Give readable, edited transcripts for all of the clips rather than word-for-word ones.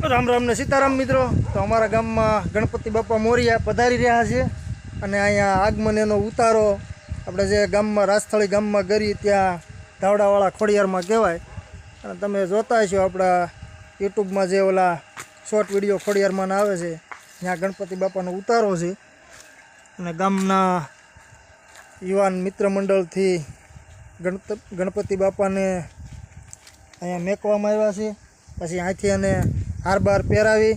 રામ રામ ને સીતારાम મિત્રો। તો અમારા ગામમાં ગણપતિ બાપા મોરિયા પધારી રહ્યા છે અને અહીંયા આગમન એનો ઉતારો આપણે જે ગામમાં રાજસ્થળી ગામમાં ગરી ત્યાં ધાવડાવાળા ખોડિયારમાં કહેવાય। અને તમે જોતા હશો આપણા યુટ્યુબમાં જે ઓલા શોર્ટ વિડીયો ખોડિયારમાં આવે છે ત્યાં ગણપતિ બાપાનો ઉતારો છે અને ગામના યુવાન મિત્ર મંડળથી ગણપતિ બાપાને અહીંયા મેકવામાં આવ્યા છે। પછી અહીંથી એને હાર બાર પહેરાવી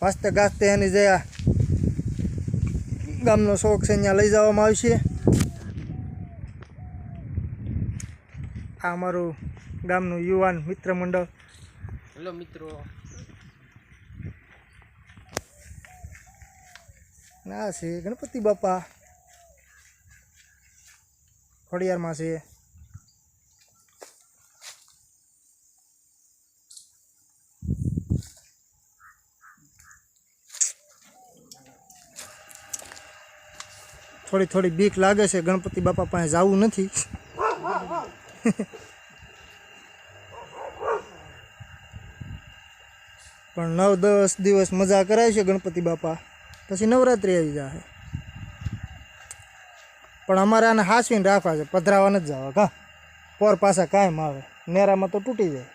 વાસ્તે ગાસ્તે એની જે ગામનો શોખ છે ત્યાં લઈ જવામાં આવશે। આ અમારું ગામનું યુવાન મિત્ર મંડળ। હેલો મિત્રો, ના છે ગણપતિ બાપા ખોડિયારમાં છે। થોડી થોડી બીક લાગે છે, ગણપતિ બાપા પાસે જવું નથી। પણ 9-10 દિવસ મજા કરાય છે ગણપતિ બાપા, પછી નવરાત્રિ આવી જાય। પણ અમારે આને હાંસવીને રાખવા છે, પધરાવા નથી જવા કા પોર પાછા કાયમ આવે, નેરામાં તો તૂટી જાય।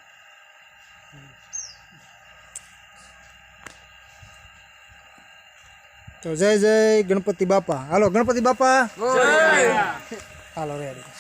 તો જય જય ગણપતિ બાપા। હાલો ગણપતિ બાપા, હાલો રેડી।